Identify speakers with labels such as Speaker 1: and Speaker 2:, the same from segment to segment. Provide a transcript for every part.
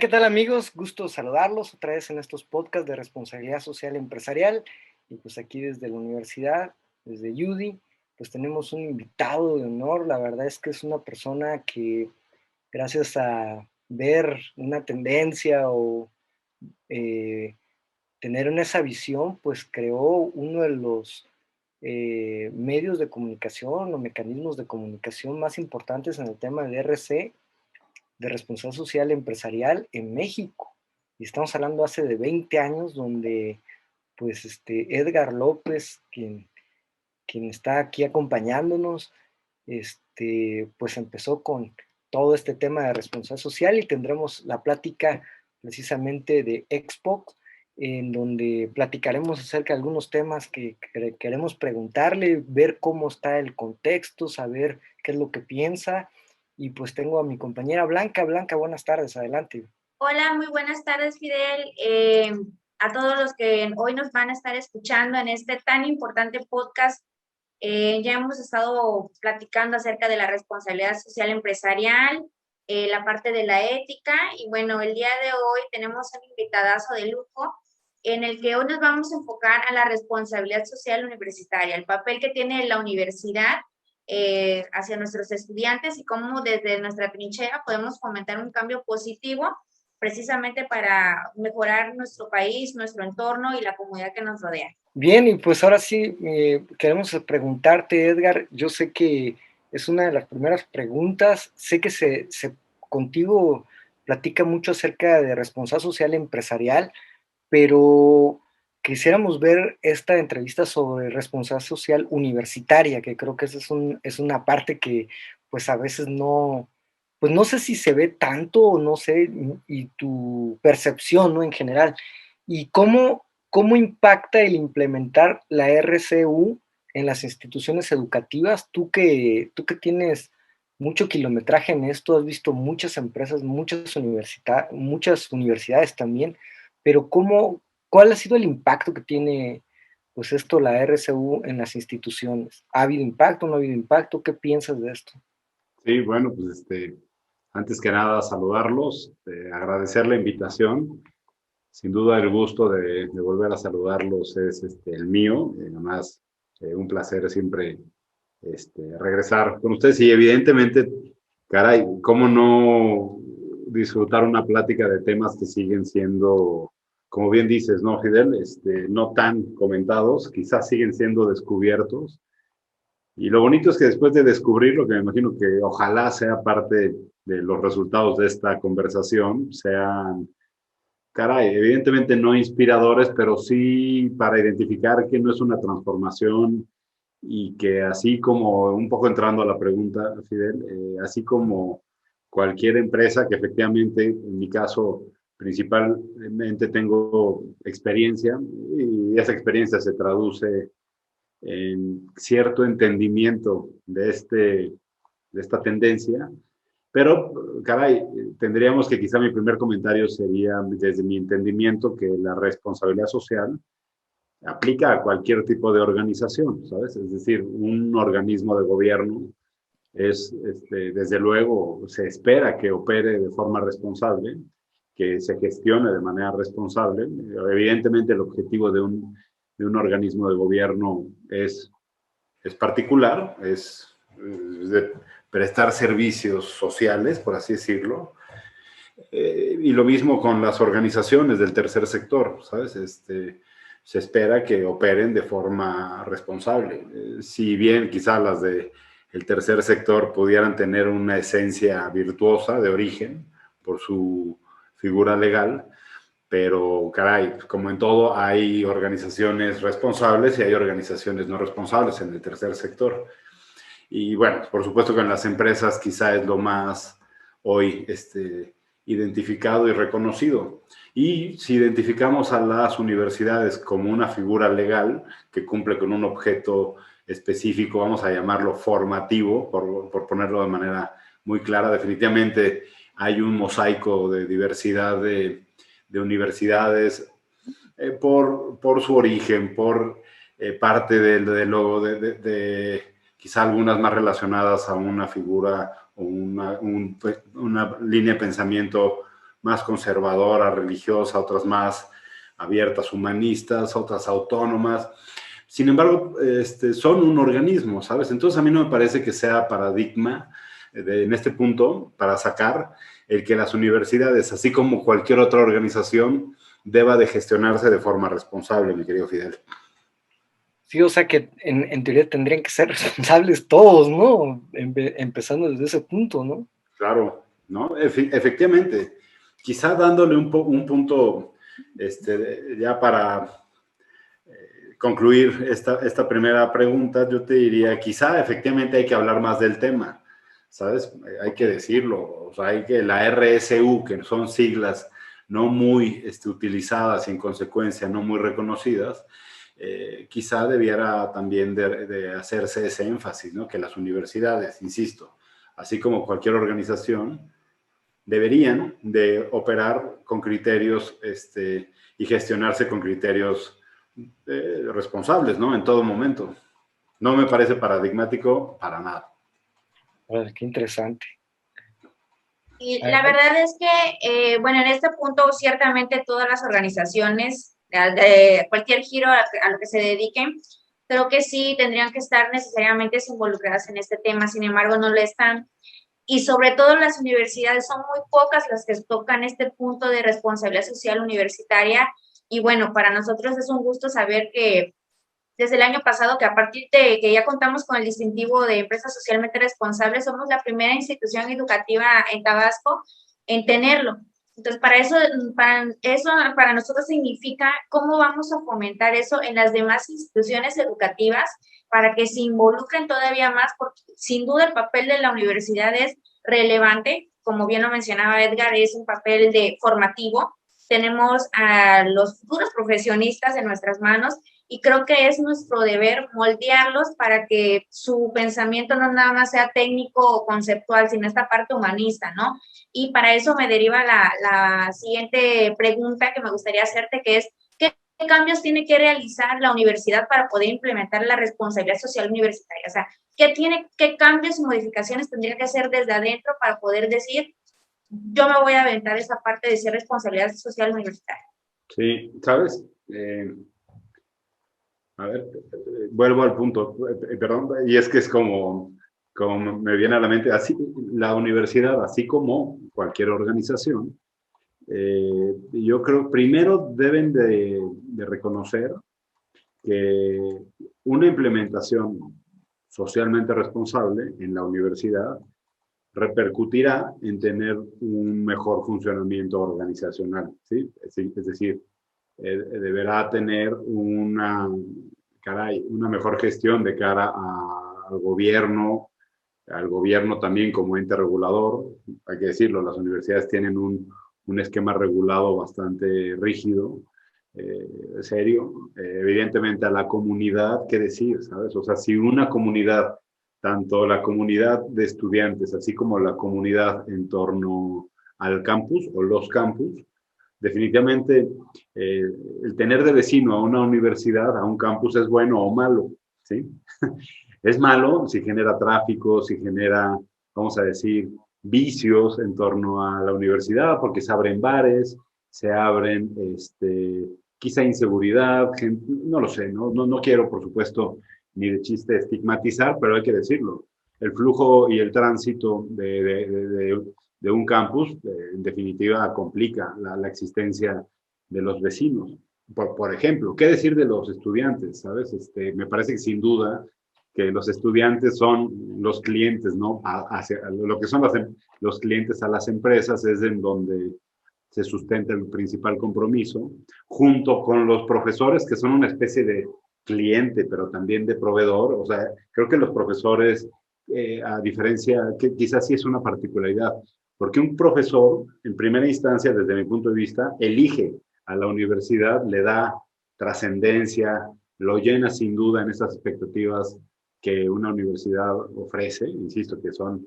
Speaker 1: ¿qué tal amigos? Gusto saludarlos otra vez en estos podcasts de responsabilidad social empresarial. Y pues aquí desde la universidad, desde UDI, pues tenemos un invitado de honor. La verdad es que es una persona que gracias a ver una tendencia o eh, tener esa visión, pues creó uno de los medios de comunicación o mecanismos de comunicación más importantes en el tema de RC, de responsabilidad social empresarial en México. Y estamos hablando hace de 20 años, donde pues Edgar López, quien está aquí acompañándonos, pues empezó con todo este tema de responsabilidad social y tendremos la plática precisamente de Expo, en donde platicaremos acerca de algunos temas que queremos preguntarle, ver cómo está el contexto, saber qué es lo que piensa. Y pues tengo a mi compañera Blanca. Blanca, buenas tardes, adelante.
Speaker 2: Hola, muy buenas tardes, Fidel. A todos los que hoy nos van a estar escuchando en este tan importante podcast. Ya hemos estado platicando acerca de la responsabilidad social empresarial, la parte de la ética, y bueno, el día de hoy tenemos un invitadazo de lujo en el que hoy nos vamos a enfocar a la responsabilidad social universitaria, el papel que tiene la universidad hacia nuestros estudiantes y cómo desde nuestra trinchera podemos fomentar un cambio positivo precisamente para mejorar nuestro país, nuestro entorno y la comunidad que nos rodea.
Speaker 1: Bien, y pues ahora sí queremos preguntarte, Edgar. Yo sé que es una de las primeras preguntas. Sé que contigo platica mucho acerca de responsabilidad social empresarial, pero quisiéramos ver esta entrevista sobre responsabilidad social universitaria, que creo que esa es una parte que pues a veces no, pues no sé si se ve tanto o no sé, y tu percepción, ¿no? En general. Y cómo impacta el implementar la RCU en las instituciones educativas. Tú que tienes mucho kilometraje en esto, has visto muchas empresas, muchas universidades también, pero ¿cuál ha sido el impacto que tiene pues esto, la RCU, en las instituciones? ¿Ha habido impacto, no ha habido impacto? ¿Qué piensas de esto?
Speaker 3: Sí, bueno, pues antes que nada saludarlos, agradecer la invitación. Sin duda el gusto de volver a saludarlos es el mío. Además, un placer siempre regresar con ustedes y evidentemente, caray, ¿cómo no disfrutar una plática de temas que siguen siendo, como bien dices, ¿no, Fidel? No tan comentados, quizás siguen siendo descubiertos. Y lo bonito es que después de descubrirlo, que me imagino que ojalá sea parte de los resultados de esta conversación, sean, caray, evidentemente no inspiradores, pero sí para identificar que no es una transformación y que así como, un poco entrando a la pregunta, Fidel, así como cualquier empresa que efectivamente, en mi caso, principalmente tengo experiencia y esa experiencia se traduce en cierto entendimiento de esta tendencia, pero, caray, tendríamos que quizá mi primer comentario sería, desde mi entendimiento, que la responsabilidad social aplica a cualquier tipo de organización, ¿sabes? Es decir, un organismo de gobierno desde luego, se espera que opere de forma responsable, que se gestione de manera responsable. Evidentemente, el objetivo de un organismo de gobierno es particular, es de prestar servicios sociales, por así decirlo. Y lo mismo con las organizaciones del tercer sector, ¿sabes? Se espera que operen de forma responsable. Si bien quizá las de el tercer sector pudieran tener una esencia virtuosa de origen por su figura legal, pero caray, como en todo hay organizaciones responsables y hay organizaciones no responsables en el tercer sector. Y bueno, por supuesto que en las empresas quizá es lo más hoy identificado y reconocido. Y si identificamos a las universidades como una figura legal que cumple con un objeto específico, vamos a llamarlo formativo, por ponerlo de manera muy clara, definitivamente hay un mosaico de diversidad de universidades por su origen, por parte de quizá algunas más relacionadas a una figura o una línea de pensamiento más conservadora, religiosa, otras más abiertas, humanistas, otras autónomas. Sin embargo, son un organismo, ¿sabes? Entonces a mí no me parece que sea paradigma en este punto para sacar el que las universidades, así como cualquier otra organización, deba de gestionarse de forma responsable, mi querido Fidel.
Speaker 1: Sí, o sea que en teoría tendrían que ser responsables todos, ¿no? Empezando desde ese punto, ¿no?
Speaker 3: Claro, ¿no? Efectivamente. Quizá dándole un punto ya para concluir esta primera pregunta, yo te diría, quizá efectivamente hay que hablar más del tema, ¿sabes? Hay que decirlo, o sea, hay que la RSU, que son siglas no muy utilizadas y en consecuencia no muy reconocidas, quizá debiera también de hacerse ese énfasis, ¿no? Que las universidades, insisto, así como cualquier organización, deberían de operar con criterios y gestionarse con criterios responsables, ¿no? En todo momento. No me parece paradigmático para nada.
Speaker 1: Bueno, qué interesante.
Speaker 2: Y la verdad es que, bueno, en este punto ciertamente todas las organizaciones, de cualquier giro a lo que se dediquen, creo que sí tendrían que estar necesariamente involucradas en este tema, sin embargo no lo están. Y sobre todo las universidades, son muy pocas las que tocan este punto de responsabilidad social universitaria. Y bueno, para nosotros es un gusto saber que desde el año pasado, que a partir de que ya contamos con el distintivo de empresa socialmente responsable, somos la primera institución educativa en Tabasco en tenerlo. Entonces, para nosotros significa cómo vamos a fomentar eso en las demás instituciones educativas para que se involucren todavía más, porque sin duda el papel de la universidad es relevante, como bien lo mencionaba Edgar, es un papel de formativo. Tenemos a los futuros profesionistas en nuestras manos y creo que es nuestro deber moldearlos para que su pensamiento no nada más sea técnico o conceptual, sino esta parte humanista, ¿no? Y para eso me deriva la siguiente pregunta que me gustaría hacerte, que es, ¿qué cambios tiene que realizar la universidad para poder implementar la responsabilidad social universitaria? O sea, ¿qué cambios y modificaciones tendría que hacer desde adentro para poder decir, yo me voy a aventar esa parte de ser responsabilidad social universitaria?
Speaker 3: Sí, ¿sabes? A ver, vuelvo al punto, perdón, y es que es como me viene a la mente, así, la universidad, así como cualquier organización, yo creo primero deben de reconocer que una implementación socialmente responsable en la universidad repercutirá en tener un mejor funcionamiento organizacional, ¿sí? Es decir, deberá tener una mejor gestión de cara al gobierno también como ente regulador. Hay que decirlo, las universidades tienen un esquema regulado bastante rígido, serio. Evidentemente a la comunidad, ¿qué decir? ¿Sabes? O sea, si una comunidad, tanto la comunidad de estudiantes, así como la comunidad en torno al campus o los campus, definitivamente el tener de vecino a una universidad, a un campus, es bueno o malo, ¿sí? Es malo si genera tráfico, si genera, vamos a decir, vicios en torno a la universidad, porque se abren bares, se abren, quizá inseguridad, no lo sé, no quiero, por supuesto, ni de chiste estigmatizar, pero hay que decirlo. El flujo y el tránsito de un campus, en definitiva, complica la existencia de los vecinos. Por ejemplo, ¿qué decir de los estudiantes? ¿Sabes? Me parece que sin duda que los estudiantes son los clientes, ¿no? Lo que son los clientes a las empresas es en donde se sustenta el principal compromiso, junto con los profesores, que son una especie de cliente, pero también de proveedor. O sea, creo que los profesores, a diferencia, que quizás sí es una particularidad, porque un profesor, en primera instancia, desde mi punto de vista, elige a la universidad, le da trascendencia, lo llena sin duda en esas expectativas que una universidad ofrece, insisto, que son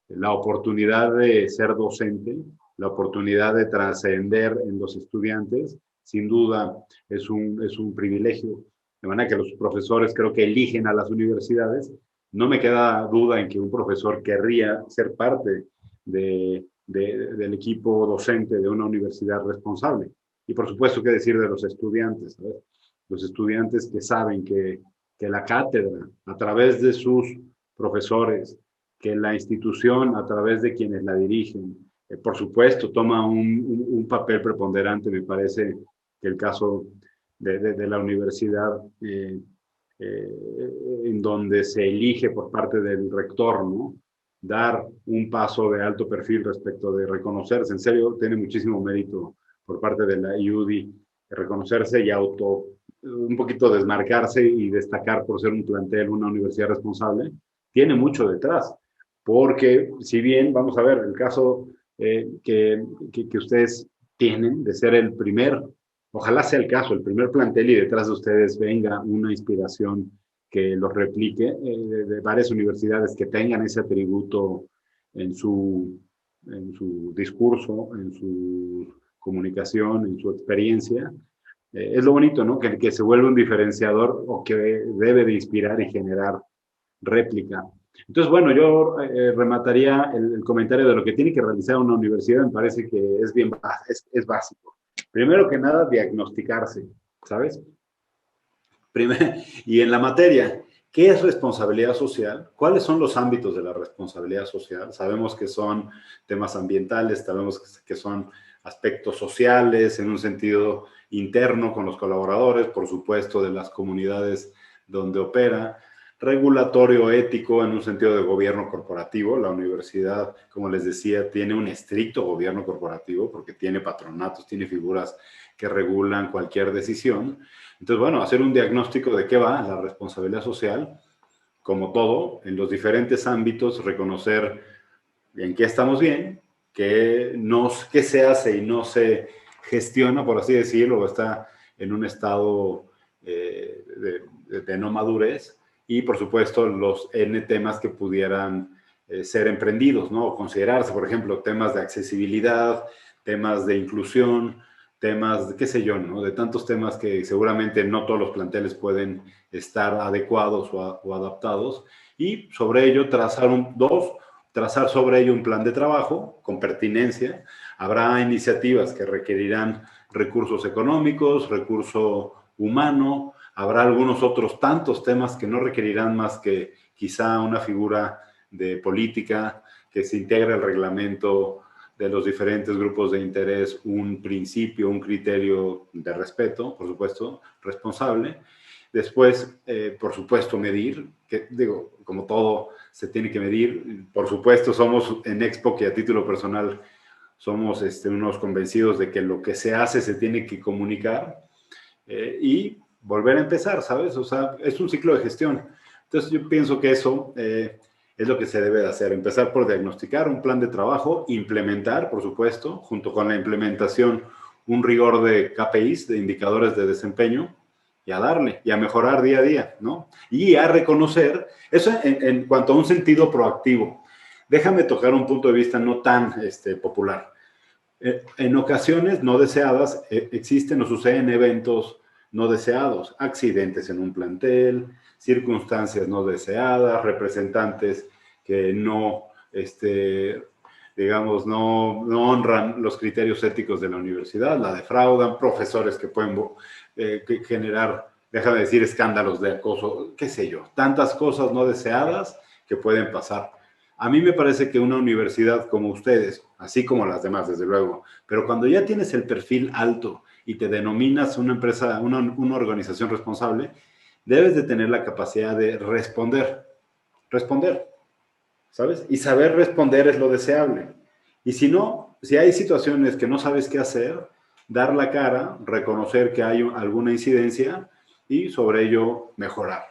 Speaker 3: la oportunidad de ser docente, la oportunidad de trascender en los estudiantes, sin duda es un privilegio. De manera que los profesores creo que eligen a las universidades. No me queda duda en que un profesor querría ser parte de del equipo docente de una universidad responsable. Y por supuesto, qué decir de los estudiantes, ¿sabes? Los estudiantes que saben que la cátedra, a través de sus profesores, que la institución, a través de quienes la dirigen, por supuesto, toma un papel preponderante. Me parece que el caso de la universidad, en donde se elige por parte del rector, ¿no?, dar un paso de alto perfil respecto de reconocerse. En serio, tiene muchísimo mérito por parte de la IUDI reconocerse y un poquito desmarcarse y destacar por ser un plantel, una universidad responsable. Tiene mucho detrás, porque si bien, vamos a ver, el caso que ustedes tienen de ser el primer, ojalá sea el caso, el primer plantel, y detrás de ustedes venga una inspiración que los replique, de varias universidades que tengan ese atributo en su discurso, en su comunicación, en su experiencia. Es lo bonito, ¿no? Que se vuelve un diferenciador, o que debe de inspirar y generar réplica. Entonces, bueno, yo remataría el comentario de lo que tiene que realizar una universidad. Me parece que es básico. Primero que nada, diagnosticarse, ¿sabes? Y en la materia, ¿qué es responsabilidad social? ¿Cuáles son los ámbitos de la responsabilidad social? Sabemos que son temas ambientales, sabemos que son aspectos sociales en un sentido interno con los colaboradores, por supuesto, de las comunidades donde opera, regulatorio ético en un sentido de gobierno corporativo. La universidad, como les decía, tiene un estricto gobierno corporativo porque tiene patronatos, tiene figuras que regulan cualquier decisión. Entonces, bueno, hacer un diagnóstico de qué va la responsabilidad social, como todo, en los diferentes ámbitos, reconocer en qué estamos bien, qué se hace y no se gestiona, por así decirlo, o está en un estado de no madurez, y por supuesto los N temas que pudieran ser emprendidos, ¿no? O considerarse, por ejemplo, temas de accesibilidad, temas de inclusión, temas, qué sé yo, ¿no? De tantos temas que seguramente no todos los planteles pueden estar adecuados o adaptados, y sobre ello trazar sobre ello un plan de trabajo con pertinencia. Habrá iniciativas que requerirán recursos económicos, recurso humano, habrá algunos otros tantos temas que no requerirán más que quizá una figura de política que se integre al reglamento de los diferentes grupos de interés, un principio, un criterio de respeto, por supuesto, responsable. Después, por supuesto, medir, que digo, como todo se tiene que medir. Por supuesto, somos en Expo, que a título personal somos unos convencidos de que lo que se hace se tiene que comunicar, y volver a empezar, ¿sabes? O sea, es un ciclo de gestión. Entonces yo pienso que eso es lo que se debe de hacer. Empezar por diagnosticar un plan de trabajo, implementar, por supuesto, junto con la implementación, un rigor de KPIs, de indicadores de desempeño, y a darle, y a mejorar día a día, ¿no? Y a reconocer, eso en cuanto a un sentido proactivo. Déjame tocar un punto de vista no tan popular. En ocasiones no deseadas existen o suceden eventos no deseados, accidentes en un plantel, circunstancias no deseadas, representantes que no, digamos, no honran los criterios éticos de la universidad, la defraudan, profesores que pueden generar, déjame decir, escándalos de acoso, qué sé yo, tantas cosas no deseadas que pueden pasar. A mí me parece que una universidad como ustedes, así como las demás, desde luego, pero cuando ya tienes el perfil alto y te denominas una empresa, una organización responsable, debes de tener la capacidad de responder, ¿sabes? Y saber responder es lo deseable. Y si no, si hay situaciones que no sabes qué hacer, dar la cara, reconocer que hay alguna incidencia y sobre ello mejorar.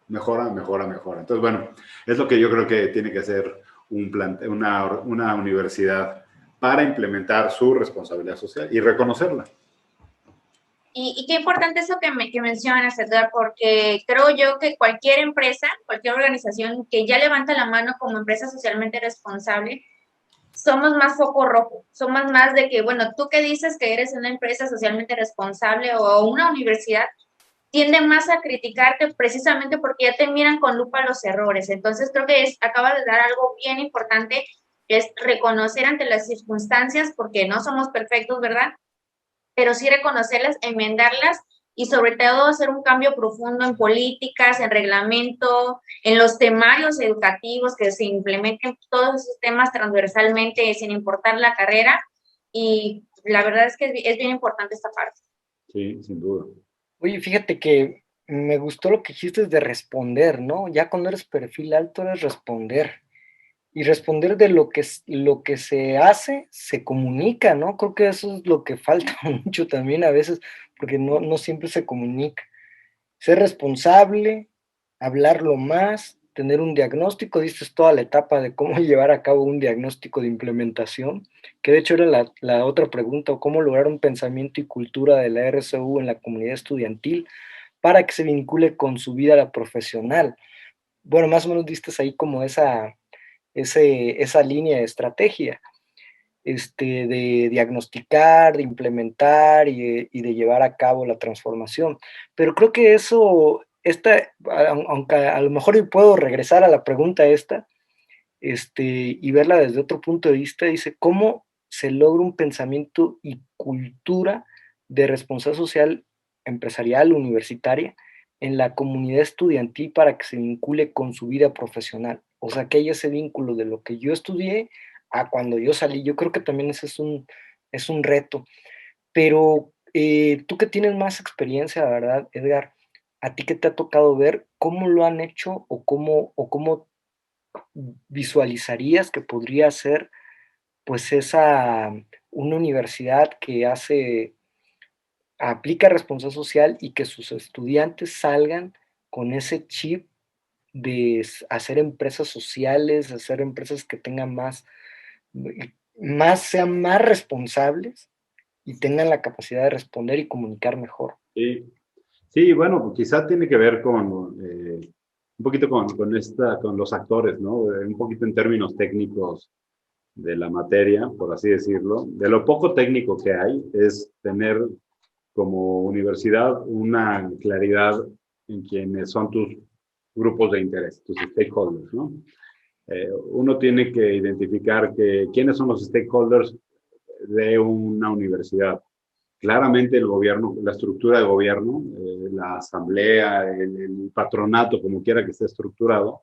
Speaker 3: Mejora. Entonces, bueno, es lo que yo creo que tiene que hacer una universidad para implementar su responsabilidad social y reconocerla.
Speaker 2: Y qué importante eso que mencionas, Edgar, porque creo yo que cualquier empresa, cualquier organización que ya levanta la mano como empresa socialmente responsable, somos más foco rojo, somos más de que, bueno, tú que dices que eres una empresa socialmente responsable o una universidad, tienden más a criticarte precisamente porque ya te miran con lupa los errores. Entonces creo que acabas de dar algo bien importante, es reconocer ante las circunstancias, porque no somos perfectos, ¿verdad? Pero sí reconocerlas, enmendarlas y sobre todo hacer un cambio profundo en políticas, en reglamento, en los temarios educativos, que se implementen todos esos temas transversalmente sin importar la carrera. Y la verdad es que es bien importante esta parte.
Speaker 3: Sí, sin duda.
Speaker 1: Oye, fíjate que me gustó lo que dijiste de responder, ¿no? Ya cuando eres perfil alto, eres responder. Y responder de lo que se hace, se comunica, ¿no? Creo que eso es lo que falta mucho también a veces, porque no siempre se comunica. Ser responsable, hablarlo más, tener un diagnóstico, dices toda la etapa de cómo llevar a cabo un diagnóstico de implementación, que de hecho era la otra pregunta, o cómo lograr un pensamiento y cultura de la RSU en la comunidad estudiantil para que se vincule con su vida profesional. Bueno, más o menos diste ahí como esa línea de estrategia, de diagnosticar, de implementar y de llevar a cabo la transformación. Pero creo que eso, aunque a lo mejor yo puedo regresar a la pregunta esta, y verla desde otro punto de vista, dice, ¿cómo se logra un pensamiento y cultura de responsabilidad social empresarial, universitaria, en la comunidad estudiantil para que se vincule con su vida profesional? O sea, que haya ese vínculo de lo que yo estudié a cuando yo salí. Yo creo que también ese es un reto. Pero tú que tienes más experiencia, ¿verdad, Edgar? ¿A ti qué te ha tocado ver? ¿Cómo lo han hecho o cómo visualizarías que podría ser, pues, una universidad que aplica responsabilidad social y que sus estudiantes salgan con ese chip de hacer empresas sociales, hacer empresas que tengan sean más responsables y tengan la capacidad de responder y comunicar mejor?
Speaker 3: Sí, sí, bueno, quizá tiene que ver con un poquito con los actores, ¿no? Un poquito en términos técnicos de la materia, por así decirlo. De lo poco técnico que hay es tener como universidad una claridad en quiénes son tus grupos de interés, tus stakeholders, ¿no? Uno tiene que identificar quiénes son los stakeholders de una universidad. Claramente el gobierno, la estructura de gobierno, la asamblea, el patronato, como quiera que esté estructurado,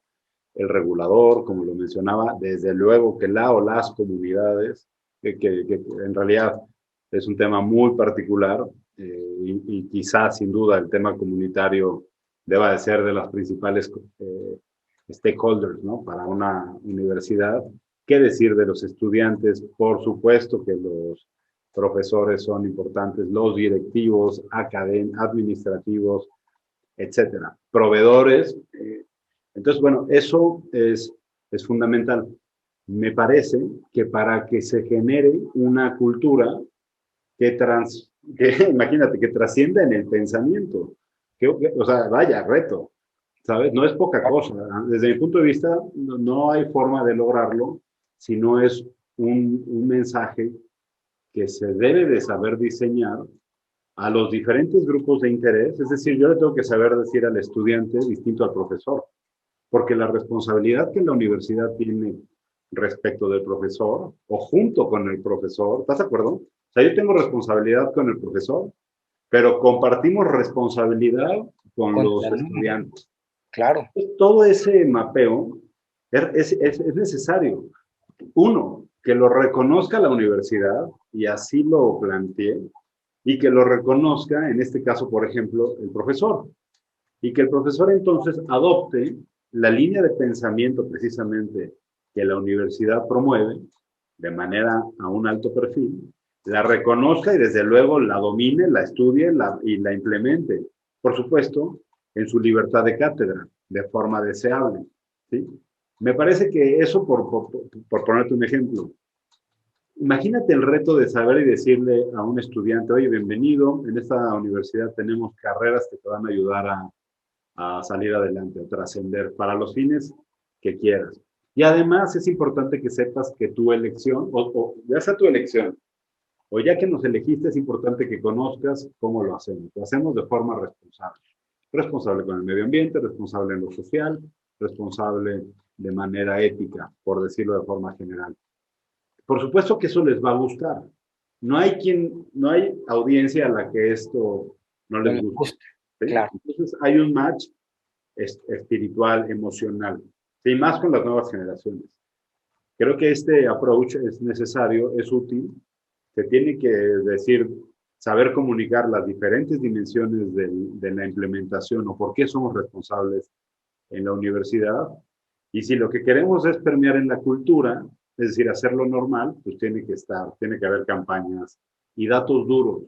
Speaker 3: el regulador, como lo mencionaba, desde luego que la o las comunidades, que en realidad es un tema muy particular y quizás sin duda el tema comunitario deba de ser de las principales stakeholders, ¿no? Para una universidad. ¿Qué decir de los estudiantes? Por supuesto que los profesores son importantes, los directivos, administrativos, etcétera. Proveedores. Entonces, bueno, eso es fundamental. Me parece que para que se genere una cultura que imagínate, que trascienda en el pensamiento, o sea, vaya, reto, ¿sabes? No es poca cosa. Desde mi punto de vista, no hay forma de lograrlo si no es un mensaje que se debe de saber diseñar a los diferentes grupos de interés. Es decir, yo le tengo que saber decir al estudiante distinto al profesor, porque la responsabilidad que la universidad tiene respecto del profesor o junto con el profesor, ¿estás de acuerdo? O sea, yo tengo responsabilidad con el profesor, pero compartimos responsabilidad con los estudiantes.
Speaker 1: Claro.
Speaker 3: Todo ese mapeo es necesario. Uno, que lo reconozca la universidad, y así lo planteé, y que lo reconozca, en este caso, por ejemplo, el profesor. Y que el profesor entonces adopte la línea de pensamiento precisamente que la universidad promueve de manera a un alto perfil, la reconozca y desde luego la domine, la estudie y la implemente. Por supuesto, en su libertad de cátedra, de forma deseable. ¿Sí? Me parece que eso, por ponerte un ejemplo, imagínate el reto de saber y decirle a un estudiante, oye, bienvenido, en esta universidad tenemos carreras que te van a ayudar a salir adelante, a trascender para los fines que quieras. Y además es importante que sepas que tu elección, o ya sea tu elección, o ya que nos elegiste, es importante que conozcas cómo lo hacemos. Lo hacemos de forma responsable. Responsable con el medio ambiente, responsable en lo social, responsable de manera ética, por decirlo de forma general. por supuesto que eso les va a gustar. No hay audiencia a la que esto no les guste. ¿Sí?
Speaker 1: Claro.
Speaker 3: Entonces hay un match espiritual, emocional, y más con las nuevas generaciones. Creo que este approach es necesario, es útil, se tiene que decir, saber comunicar las diferentes dimensiones de la implementación o por qué somos responsables en la universidad. Y si lo que queremos es permear en la cultura, es decir, hacerlo normal, pues tiene que haber campañas y datos duros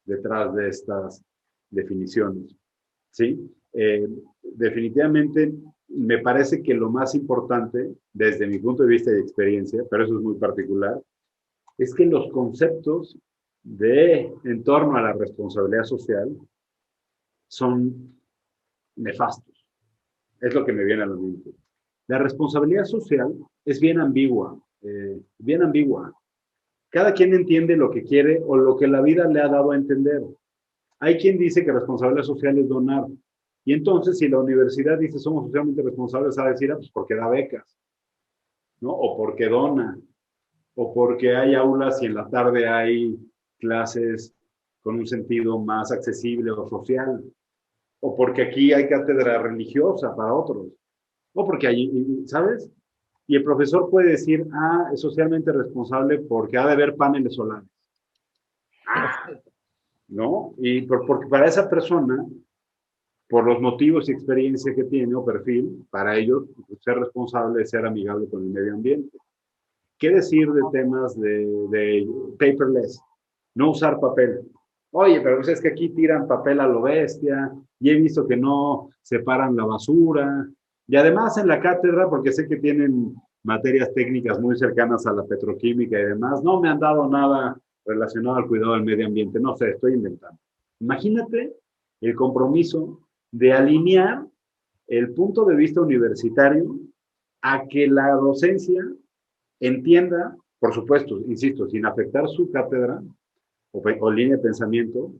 Speaker 3: detrás de estas definiciones. ¿Sí? Definitivamente me parece que lo más importante, desde mi punto de vista y experiencia, pero eso es muy particular, es que los conceptos en torno a la responsabilidad social son nefastos. Es lo que me viene a la mente. La responsabilidad social es bien ambigua, bien ambigua. Cada quien entiende lo que quiere o lo que la vida le ha dado a entender. Hay quien dice que responsabilidad social es donar. Y entonces, si la universidad dice somos socialmente responsables, a decir, pues porque da becas, ¿no? O porque dona, o porque hay aulas y en la tarde hay clases con un sentido más accesible o social, o porque aquí hay cátedra religiosa para otros, o porque hay, ¿sabes? Y el profesor puede decir, es socialmente responsable porque ha de haber paneles solares. ¿No? Y porque para esa persona, por los motivos y experiencia que tiene o perfil, para ellos ser responsable es ser amigable con el medio ambiente. ¿Qué decir de temas de paperless? No usar papel. Oye, pero pues es que aquí tiran papel a lo bestia y he visto que no separan la basura. Y además en la cátedra, porque sé que tienen materias técnicas muy cercanas a la petroquímica y demás, no me han dado nada relacionado al cuidado del medio ambiente. No sé, estoy inventando. Imagínate el compromiso de alinear el punto de vista universitario a que la docencia entienda, por supuesto, insisto, sin afectar su cátedra o línea de pensamiento,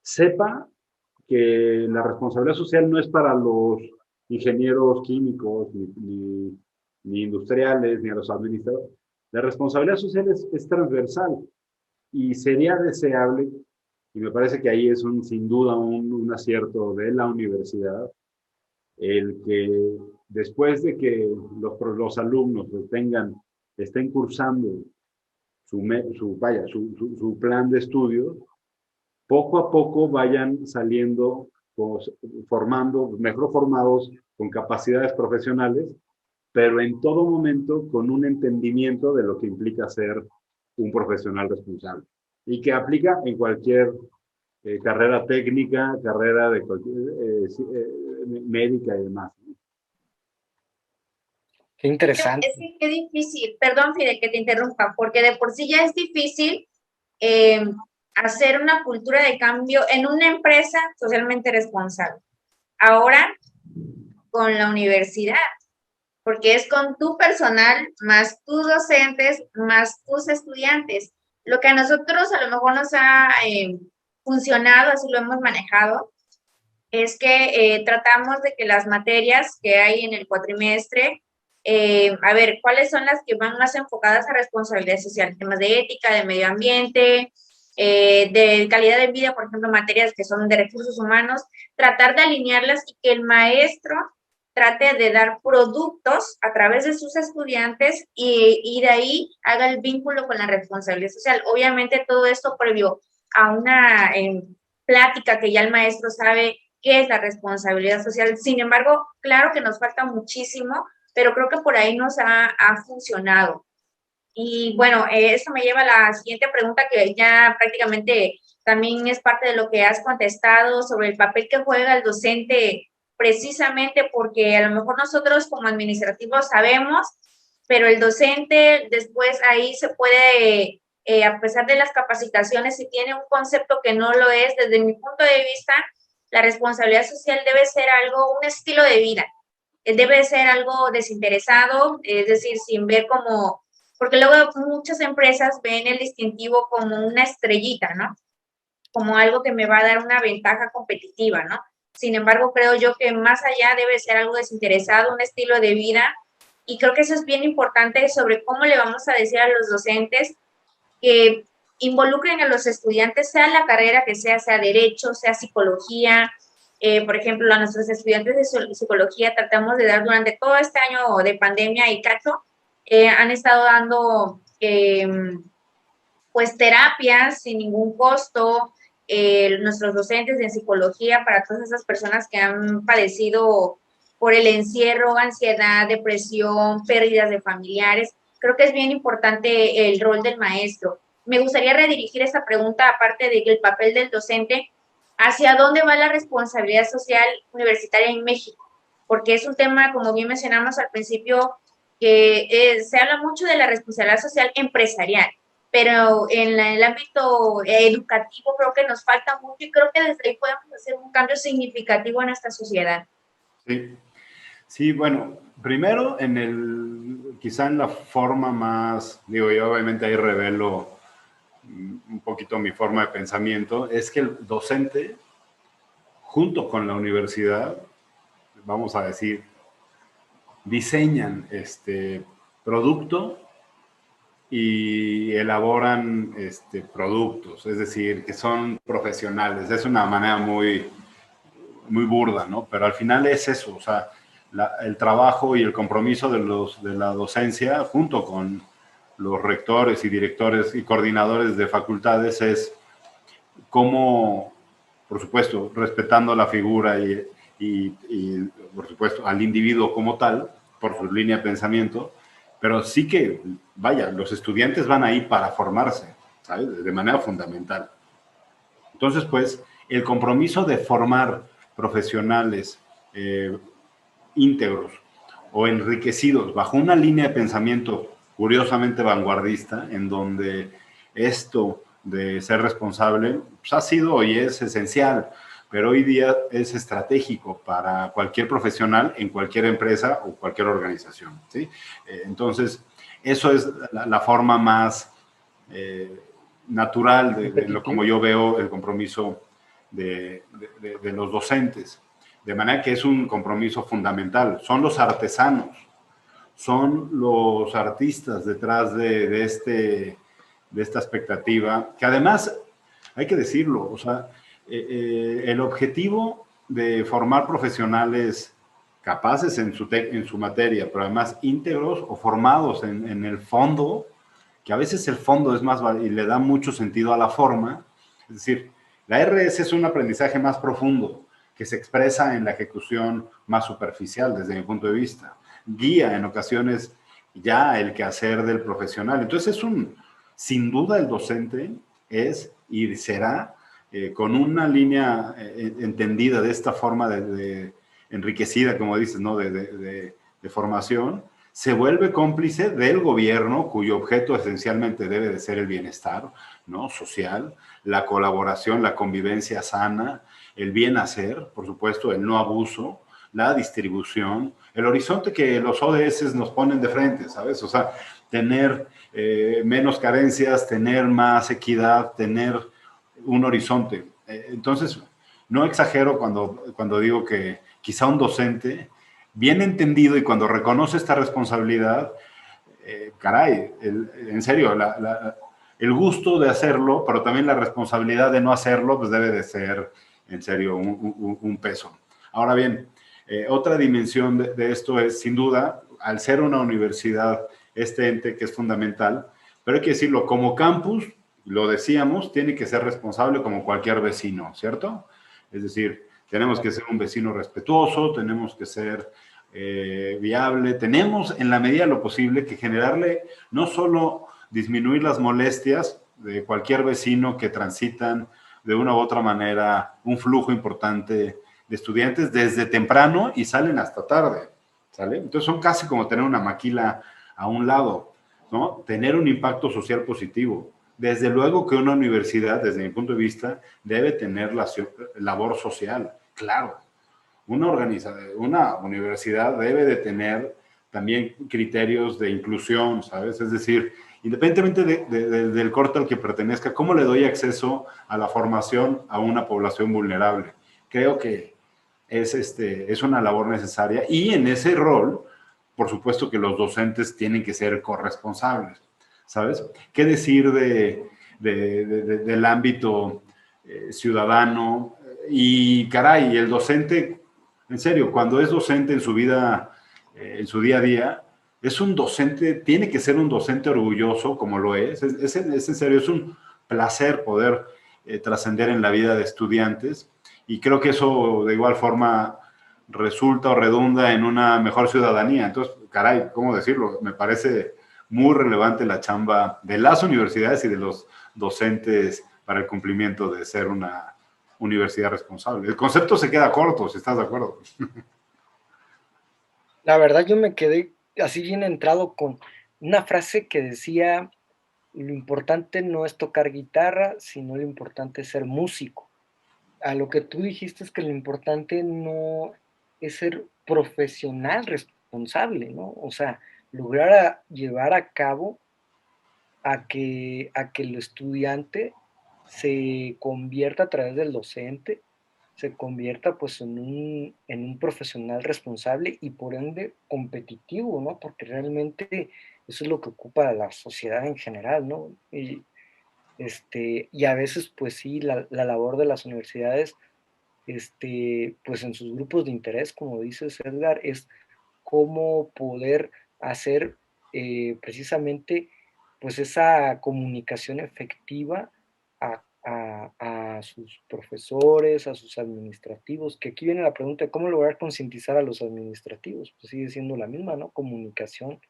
Speaker 3: sepa que la responsabilidad social no es para los ingenieros químicos, ni industriales, ni a los administradores. La responsabilidad social es transversal y sería deseable, y me parece que ahí es sin duda un acierto de la universidad, el que después de que los alumnos estén cursando su plan de estudio, poco a poco vayan saliendo, mejor formados, con capacidades profesionales, pero en todo momento con un entendimiento de lo que implica ser un profesional responsable y que aplica en cualquier carrera técnica, carrera de médica y demás.
Speaker 1: Qué interesante.
Speaker 2: Es que qué difícil, perdón, Fidel, que te interrumpa, porque de por sí ya es difícil hacer una cultura de cambio en una empresa socialmente responsable. Ahora, con la universidad, porque es con tu personal, más tus docentes, más tus estudiantes. Lo que a nosotros a lo mejor nos ha funcionado, así lo hemos manejado, es que tratamos de que las materias que hay en el cuatrimestre, a ver, ¿cuáles son las que van más enfocadas a responsabilidad social? Temas de ética, de medio ambiente, de calidad de vida, por ejemplo, materias que son de recursos humanos, tratar de alinearlas y que el maestro trate de dar productos a través de sus estudiantes y de ahí haga el vínculo con la responsabilidad social. Obviamente todo esto previo a una plática que ya el maestro sabe qué es la responsabilidad social. Sin embargo, claro que nos falta muchísimo, pero creo que por ahí nos ha funcionado. Y bueno, eso me lleva a la siguiente pregunta que ya prácticamente también es parte de lo que has contestado sobre el papel que juega el docente, precisamente porque a lo mejor nosotros como administrativos sabemos, pero el docente después ahí se puede, a pesar de las capacitaciones, si tiene un concepto que no lo es, desde mi punto de vista, la responsabilidad social debe ser algo, un estilo de vida, debe ser algo desinteresado, es decir, sin ver como, porque luego muchas empresas ven el distintivo como una estrellita, ¿no? Como algo que me va a dar una ventaja competitiva, ¿no? Sin embargo, creo yo que más allá debe ser algo desinteresado, un estilo de vida Y creo que eso es bien importante sobre cómo le vamos a decir a los docentes que involucren a los estudiantes, sea la carrera que sea derecho, sea psicología. Por ejemplo, a nuestros estudiantes de psicología tratamos de dar durante todo este año de pandemia y cacho, han estado dando pues terapias sin ningún costo, nuestros docentes en psicología para todas esas personas que han padecido por el encierro, ansiedad, depresión, pérdidas de familiares. Creo que es bien importante el rol del maestro. Me gustaría redirigir esta pregunta, aparte del papel del docente, hacia dónde va la responsabilidad social universitaria en México, porque es un tema, como bien mencionamos al principio, que se habla mucho de la responsabilidad social empresarial, pero en el ámbito educativo creo que nos falta mucho y creo que desde ahí podemos hacer un cambio significativo en nuestra sociedad.
Speaker 3: Sí, sí, bueno, primero quizá en la forma más, digo, yo obviamente ahí revelo un poquito mi forma de pensamiento, es que el docente, junto con la universidad, vamos a decir, diseñan producto y elaboran productos, es decir, que son profesionales. Es una manera muy, muy burda, ¿no? Pero al final es eso, o sea, el trabajo y el compromiso de la docencia junto con los rectores y directores y coordinadores de facultades es cómo, por supuesto, respetando la figura y, por supuesto, al individuo como tal, por su línea de pensamiento, pero sí que, vaya, los estudiantes van ahí para formarse, ¿sabes? De manera fundamental. Entonces, pues, el compromiso de formar profesionales íntegros o enriquecidos bajo una línea de pensamiento curiosamente vanguardista, en donde esto de ser responsable pues, ha sido y es esencial, pero hoy día es estratégico para cualquier profesional en cualquier empresa o cualquier organización, ¿sí? Entonces, eso es la forma más natural de lo como yo veo el compromiso de los docentes. De manera que es un compromiso fundamental. Son los artesanos, son los artistas detrás de esta expectativa, que además, hay que decirlo, o sea, el objetivo de formar profesionales capaces en su materia, pero además íntegros o formados en el fondo, que a veces el fondo es más y le da mucho sentido a la forma, es decir, la RS es un aprendizaje más profundo que se expresa en la ejecución más superficial desde mi punto de vista. Guía en ocasiones ya el quehacer del profesional. Entonces sin duda el docente es y será con una línea entendida de esta forma de enriquecida, como dices, ¿no? de formación, se vuelve cómplice del gobierno, cuyo objeto esencialmente debe de ser el bienestar, ¿no? Social, la colaboración, la convivencia sana, el bien hacer, por supuesto, el no abuso, la distribución, el horizonte que los ODS nos ponen de frente, ¿sabes? O sea, tener menos carencias, tener más equidad, tener un horizonte. Entonces, no exagero cuando digo que quizá un docente, bien entendido y cuando reconoce esta responsabilidad, caray, en serio, el gusto de hacerlo, pero también la responsabilidad de no hacerlo, pues debe de ser, en serio, un peso. Ahora bien, otra dimensión de esto es, sin duda, al ser una universidad, este ente que es fundamental, pero hay que decirlo, como campus, lo decíamos, tiene que ser responsable como cualquier vecino, ¿cierto? Es decir, tenemos que ser un vecino respetuoso, tenemos que ser viable, tenemos en la medida de lo posible que generarle no solo disminuir las molestias de cualquier vecino que transitan de una u otra manera un flujo importante de estudiantes desde temprano y salen hasta tarde, ¿sale? Entonces son casi como tener una maquila a un lado, ¿no? Tener un impacto social positivo. Desde luego que una universidad, desde mi punto de vista, debe tener la labor social, claro. Una universidad debe de tener también criterios de inclusión, ¿sabes? Es decir, independientemente del corte al que pertenezca, ¿cómo le doy acceso a la formación a una población vulnerable? Creo que es una labor necesaria y en ese rol por supuesto que los docentes tienen que ser corresponsables, ¿sabes? ¿Qué decir del ámbito ciudadano? Y caray, el docente, en serio, cuando es docente en su vida, en su día a día, es un docente, tiene que ser un docente orgulloso, como lo es en serio, es un placer poder trascender en la vida de estudiantes, y creo que eso de igual forma resulta o redunda en una mejor ciudadanía. Entonces, caray, ¿cómo decirlo? Me parece muy relevante la chamba de las universidades y de los docentes para el cumplimiento de ser una universidad responsable. El concepto se queda corto, si estás de acuerdo.
Speaker 1: La verdad, yo me quedé así bien entrado con una frase que decía: lo importante no es tocar guitarra, sino lo importante es ser músico. A lo que tú dijiste es que lo importante no es ser profesional responsable, ¿no? O sea, lograr llevar a cabo a que el estudiante se convierta a través del docente, se convierta pues en un profesional responsable y por ende competitivo, ¿no? Porque realmente eso es lo que ocupa la sociedad en general, ¿no? Y a veces pues sí, la labor de las universidades, pues en sus grupos de interés, como dices Edgar, es cómo poder hacer precisamente pues esa comunicación efectiva a sus profesores, a sus administrativos, que aquí viene la pregunta de cómo lograr concientizar a los administrativos, pues sigue siendo la misma, ¿no? Comunicación,
Speaker 3: Es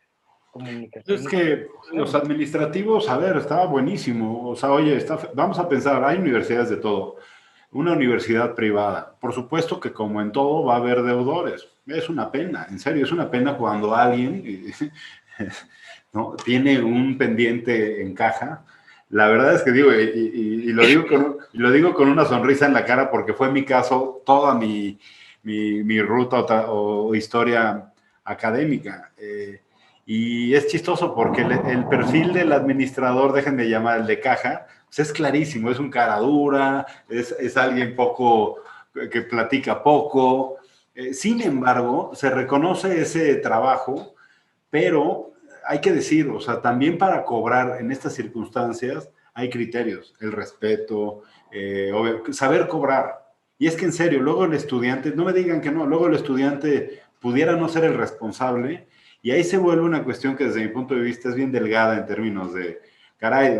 Speaker 1: comunicación.
Speaker 3: que los administrativos, a ver, estaba buenísimo. O sea, oye, vamos a pensar, hay universidades de todo. Una universidad privada, por supuesto que como en todo va a haber deudores. Es una pena, en serio, es una pena cuando alguien ¿no? tiene un pendiente en caja. La verdad es que digo, y lo digo con una sonrisa en la cara porque fue mi caso, toda mi ruta o historia académica. Y es chistoso porque el perfil del administrador, déjenme llamar el de caja, pues es clarísimo, es un cara dura, es alguien poco, que platica poco. Sin embargo, se reconoce ese trabajo, pero hay que decir, o sea, también para cobrar en estas circunstancias hay criterios, el respeto, saber cobrar. Y es que en serio, luego el estudiante, no me digan que no, luego el estudiante pudiera no ser el responsable y ahí se vuelve una cuestión que desde mi punto de vista es bien delgada en términos de, caray,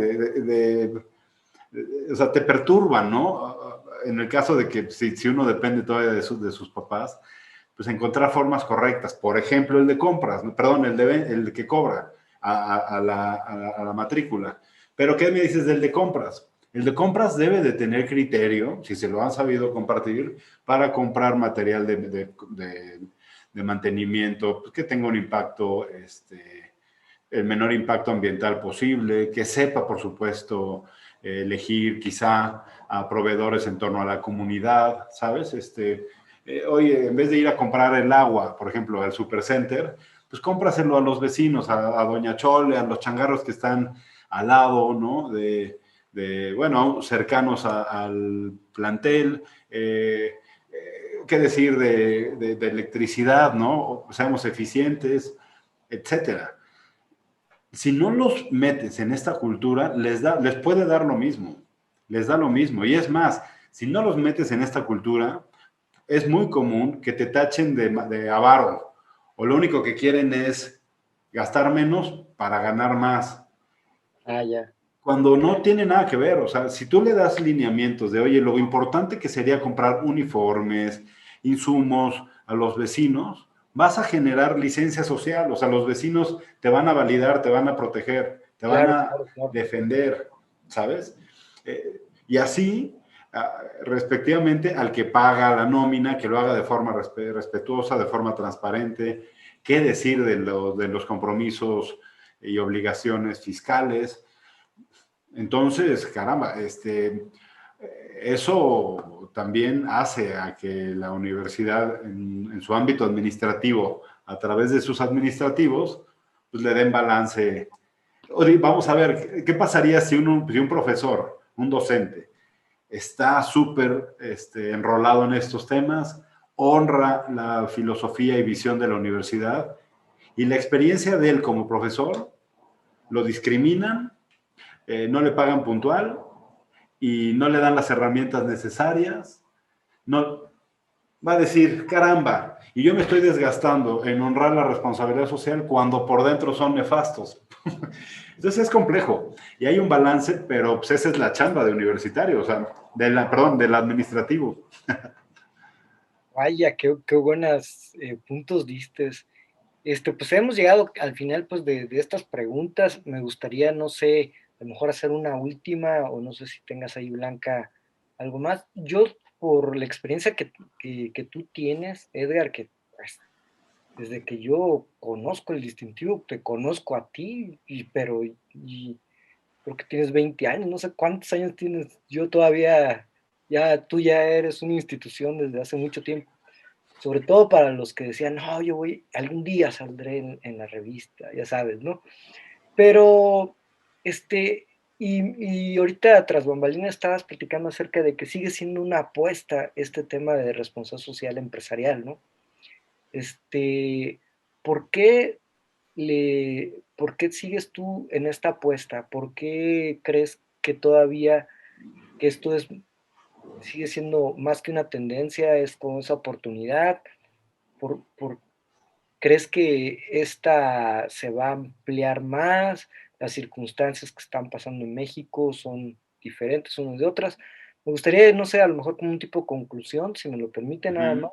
Speaker 3: o sea, te perturban, ¿no? En el caso de que si uno depende todavía de sus papás, pues encontrar formas correctas. Por ejemplo, el de compras, ¿no? Perdón, el que cobra a la matrícula. Pero ¿qué me dices del de compras? El de compras debe de tener criterio, si se lo han sabido compartir, para comprar material de mantenimiento, pues que tenga un impacto, el menor impacto ambiental posible, que sepa, por supuesto, elegir quizá a proveedores en torno a la comunidad, ¿sabes? Oye, en vez de ir a comprar el agua, por ejemplo, al supercenter, pues cómpraselo a los vecinos, a Doña Chole, a los changarros que están al lado, ¿no? Bueno, cercanos al plantel. ¿Qué decir de electricidad, ¿no? Seamos eficientes, etcétera. Si no los metes en esta cultura, les puede dar lo mismo, les da lo mismo. Y es más, si no los metes en esta cultura, es muy común que te tachen de avaro, o lo único que quieren es gastar menos para ganar más.
Speaker 1: Ah, ya.
Speaker 3: Cuando no tiene nada que ver, o sea, si tú le das lineamientos de, oye, lo importante que sería comprar uniformes, insumos a los vecinos, vas a generar licencia social, o sea, los vecinos te van a validar, te van a proteger, te van
Speaker 1: Claro,
Speaker 3: a
Speaker 1: claro, claro.
Speaker 3: defender, ¿sabes? Y así, respectivamente, al que paga la nómina, que lo haga de forma respetuosa, de forma transparente, qué decir de los compromisos y obligaciones fiscales. Entonces, caramba, eso también hace a que la universidad en su ámbito administrativo, a través de sus administrativos, pues le den balance. Vamos a ver, ¿qué pasaría si un profesor, un docente, está súper enrolado en estos temas, honra la filosofía y visión de la universidad Y la experiencia de él como profesor, lo discriminan, no le pagan puntual y no le dan las herramientas necesarias. No, va a decir, caramba, y yo me estoy desgastando en honrar la responsabilidad social cuando por dentro son nefastos. Entonces es complejo y hay un balance, pero pues esa es la chamba de universitario, o sea, del administrativo.
Speaker 1: Vaya, qué buenos puntos distes. Pues hemos llegado al final pues de estas preguntas. Me gustaría, no sé, a lo mejor hacer una última, o no sé si tengas ahí, Blanca, algo más. Yo, por la experiencia que tú tienes, Edgar, que pues, desde que yo conozco el distintivo, te conozco a ti, y creo que tienes 20 años, no sé cuántos años tienes. Yo todavía, tú ya eres una institución desde hace mucho tiempo, sobre todo para los que decían, no, algún día saldré en la revista, ya sabes, ¿no? Pero, y ahorita tras bambalinas estabas platicando acerca de que sigue siendo una apuesta este tema de responsabilidad social empresarial, ¿no? Este, ¿por qué ¿por qué sigues tú en esta apuesta? ¿Por qué crees que todavía que esto sigue siendo más que una tendencia, es como esa oportunidad? ¿Por ¿Crees que esta se va a ampliar más? ¿Las circunstancias que están pasando en México son diferentes unas de otras? Me gustaría, no sé, a lo mejor como un tipo de conclusión, si me lo permite nada más,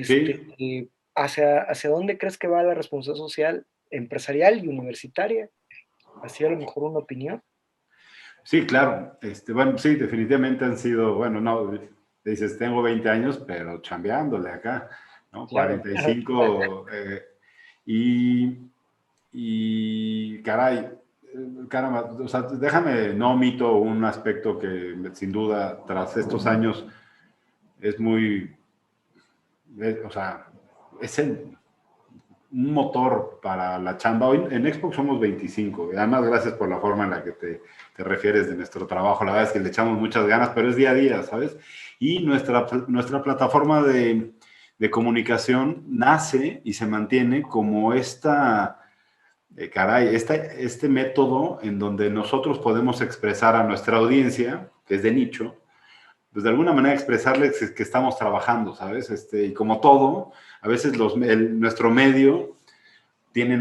Speaker 3: Sí,
Speaker 1: ¿hacia dónde crees que va la responsabilidad social empresarial y universitaria? Así a lo mejor una opinión.
Speaker 3: sí, claro. Bueno, sí, definitivamente han sido, bueno, no, dices, tengo 20 años, pero chambeándole acá, ¿no?
Speaker 1: Claro.
Speaker 3: 45, y, caray, caramba, o sea, déjame, no omito un aspecto que sin duda tras estos años es muy, o sea, es un motor para la chamba. Hoy en Xbox somos 25. Además, gracias por la forma en la que te refieres de nuestro trabajo. La verdad es que le echamos muchas ganas, pero es día a día, ¿sabes? Y nuestra plataforma de comunicación nace y se mantiene como este método en donde nosotros podemos expresar a nuestra audiencia, que es de nicho, pues de alguna manera expresarles que estamos trabajando, ¿sabes? Y como todo, a veces nuestro medio tiene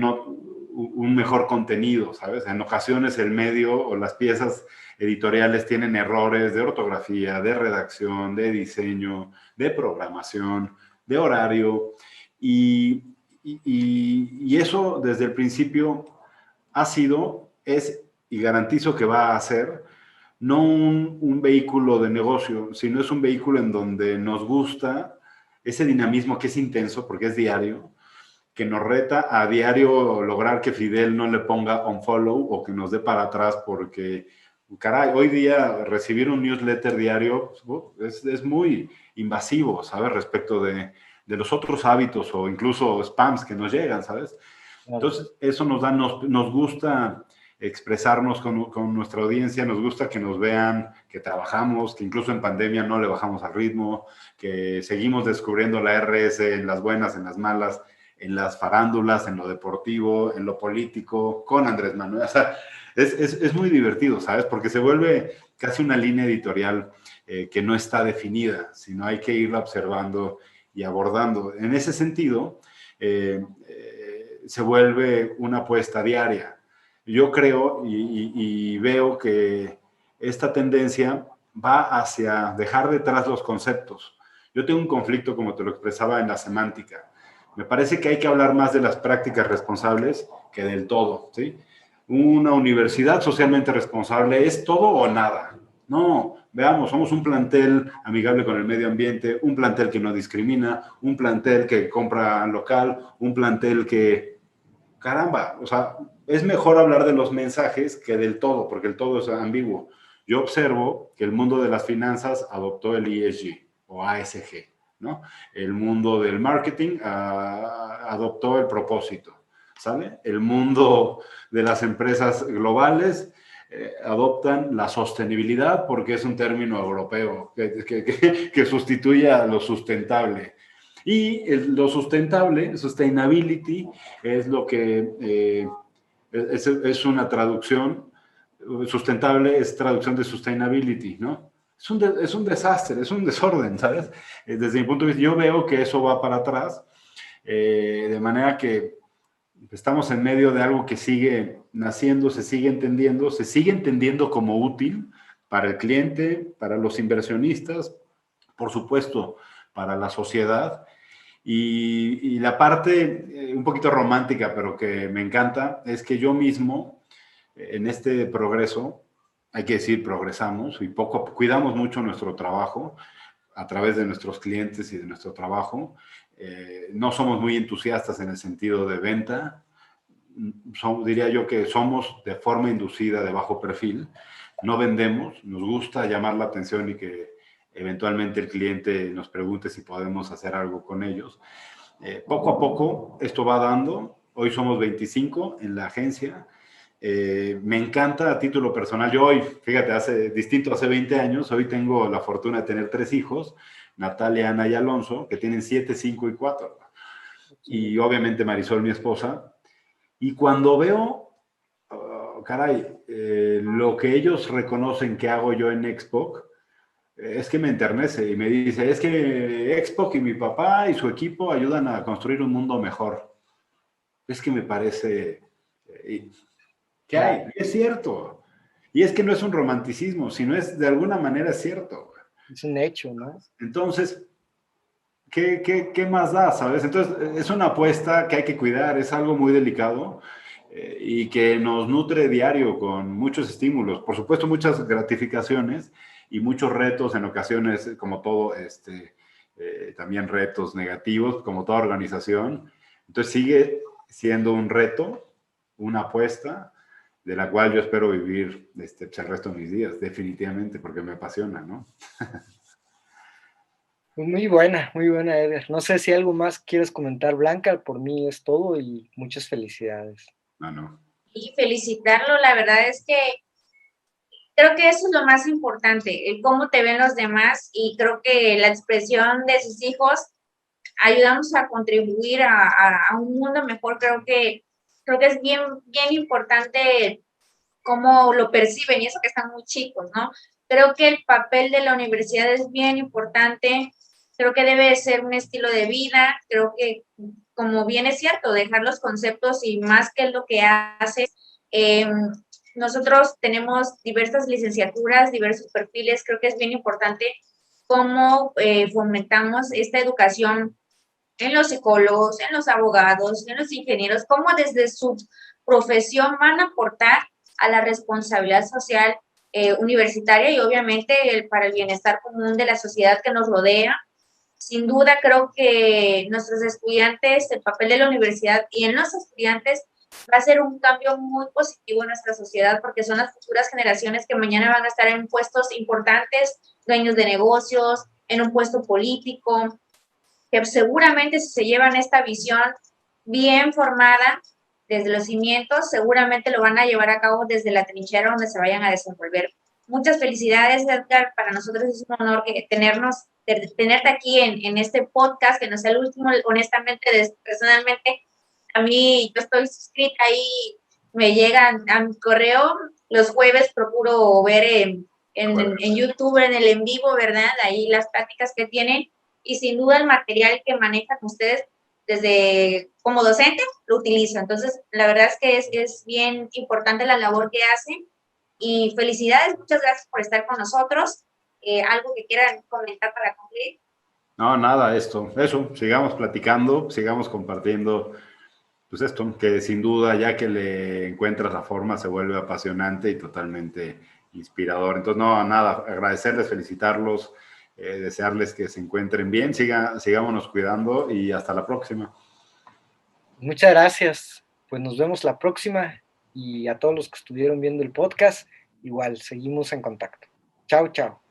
Speaker 3: un mejor contenido, ¿sabes? En ocasiones el medio o las piezas editoriales tienen errores de ortografía, de redacción, de diseño, de programación, de horario, y, y eso desde el principio ha sido, es y garantizo que va a ser no un vehículo de negocio, sino es un vehículo en donde nos gusta ese dinamismo que es intenso porque es diario, que nos reta a diario lograr que Fidel no le ponga un follow o que nos dé para atrás porque, caray, hoy día recibir un newsletter diario es muy invasivo, ¿sabes? Respecto de los otros hábitos o incluso spams que nos llegan, ¿sabes?
Speaker 1: Claro.
Speaker 3: Entonces, eso nos gusta expresarnos con nuestra audiencia, nos gusta que nos vean, que trabajamos, que incluso en pandemia no le bajamos al ritmo, que seguimos descubriendo la RS en las buenas, en las malas, en las farándulas, en lo deportivo, en lo político, con Andrés Manuel. O sea, es muy divertido, ¿sabes? Porque se vuelve casi una línea editorial que no está definida, sino hay que irla observando y abordando. En ese sentido, se vuelve una apuesta diaria. Yo creo y veo que esta tendencia va hacia dejar detrás los conceptos. Yo tengo un conflicto, como te lo expresaba, en la semántica. Me parece que hay que hablar más de las prácticas responsables que del todo, ¿sí? Una universidad socialmente responsable es todo o nada. No, veamos, somos un plantel amigable con el medio ambiente, un plantel que no discrimina, un plantel que compra local, un plantel que, caramba, o sea, es mejor hablar de los mensajes que del todo, porque el todo es ambiguo. Yo observo que el mundo de las finanzas adoptó el ESG o ASG, ¿no? El mundo del marketing adoptó el propósito, ¿sale? El mundo de las empresas globales adoptan la sostenibilidad porque es un término europeo que sustituye a lo sustentable. Y lo sustentable, sustainability, es lo que es una traducción, sustentable es traducción de sustainability, ¿no? Es un desastre, es un desorden, ¿sabes? Desde mi punto de vista, yo veo que eso va para atrás, de manera que estamos en medio de algo que sigue naciendo, se sigue entendiendo como útil para el cliente, para los inversionistas, por supuesto, para la sociedad. Y la parte un poquito romántica, pero que me encanta, es que yo mismo, en este progreso, hay que decir, progresamos y cuidamos mucho nuestro trabajo a través de nuestros clientes y de nuestro trabajo. No somos muy entusiastas en el sentido de venta. Diría yo que somos de forma inducida de bajo perfil. No vendemos, nos gusta llamar la atención y que eventualmente el cliente nos pregunte si podemos hacer algo con ellos. Poco a poco esto va dando. Hoy somos 25 en la agencia. Me encanta a título personal. Yo hoy, fíjate, distinto hace 20 años, hoy tengo la fortuna de tener 3 hijos, Natalia, Ana y Alonso, que tienen 7, 5 y 4. Y obviamente Marisol, mi esposa. Y cuando veo, lo que ellos reconocen que hago yo en Expo, es que me enternece y me dice, es que Expo y mi papá y su equipo ayudan a construir un mundo mejor. Es que me parece... ¿Qué hay? Y es cierto. Y es que no es un romanticismo, sino es de alguna manera cierto.
Speaker 1: Es un hecho, ¿no?
Speaker 3: Entonces, ¿qué más da, sabes? Entonces, es una apuesta que hay que cuidar, es algo muy delicado y que nos nutre diario con muchos estímulos. Por supuesto, muchas gratificaciones y muchos retos en ocasiones, como todo, también retos negativos, como toda organización. Entonces, sigue siendo un reto, una apuesta, de la cual yo espero vivir el resto de mis días, definitivamente, porque me apasiona, ¿no?
Speaker 1: Muy buena, Edgar. No sé si algo más quieres comentar, Blanca. Por mí es todo y muchas felicidades.
Speaker 3: No.
Speaker 2: Y felicitarlo, la verdad es que creo que eso es lo más importante, el cómo te ven los demás, y creo que la expresión de sus hijos ayudamos a contribuir a un mundo mejor. Creo que es bien importante cómo lo perciben, y eso que están muy chicos, ¿no? Creo que el papel de la universidad es bien importante, creo que debe ser un estilo de vida, creo que, como bien es cierto, dejar los conceptos y más que lo que hace. Nosotros tenemos diversas licenciaturas, diversos perfiles, creo que es bien importante cómo fomentamos esta educación en los psicólogos, en los abogados, en los ingenieros, cómo desde su profesión van a aportar a la responsabilidad social universitaria y obviamente para el bienestar común de la sociedad que nos rodea. Sin duda, creo que nuestros estudiantes, el papel de la universidad y en los estudiantes va a ser un cambio muy positivo en nuestra sociedad, porque son las futuras generaciones que mañana van a estar en puestos importantes, dueños de negocios, en un puesto político, que seguramente si se llevan esta visión bien formada desde los cimientos, seguramente lo van a llevar a cabo desde la trinchera donde se vayan a desenvolver. Muchas felicidades, Edgar. Para nosotros es un honor tenerte aquí en este podcast, que no sea el último. Honestamente, personalmente, a mí, yo estoy suscrita ahí, me llegan a mi correo los jueves, procuro ver en YouTube, en el en vivo, ¿verdad? Ahí las pláticas que tienen, y sin duda el material que manejan ustedes desde como docente lo utilizo. Entonces, la verdad es que es bien importante la labor que hacen, y felicidades, muchas gracias por estar con nosotros. ¿Algo que quieran comentar para concluir?
Speaker 3: No, nada, eso, sigamos platicando, sigamos compartiendo, pues esto, que sin duda ya que le encuentras la forma se vuelve apasionante y totalmente inspirador. Entonces, no, nada, agradecerles, felicitarlos, desearles que se encuentren bien, sigámonos cuidando y hasta la próxima.
Speaker 1: Muchas gracias. Pues nos vemos la próxima, y a todos los que estuvieron viendo el podcast, igual, seguimos en contacto. Chao, chao.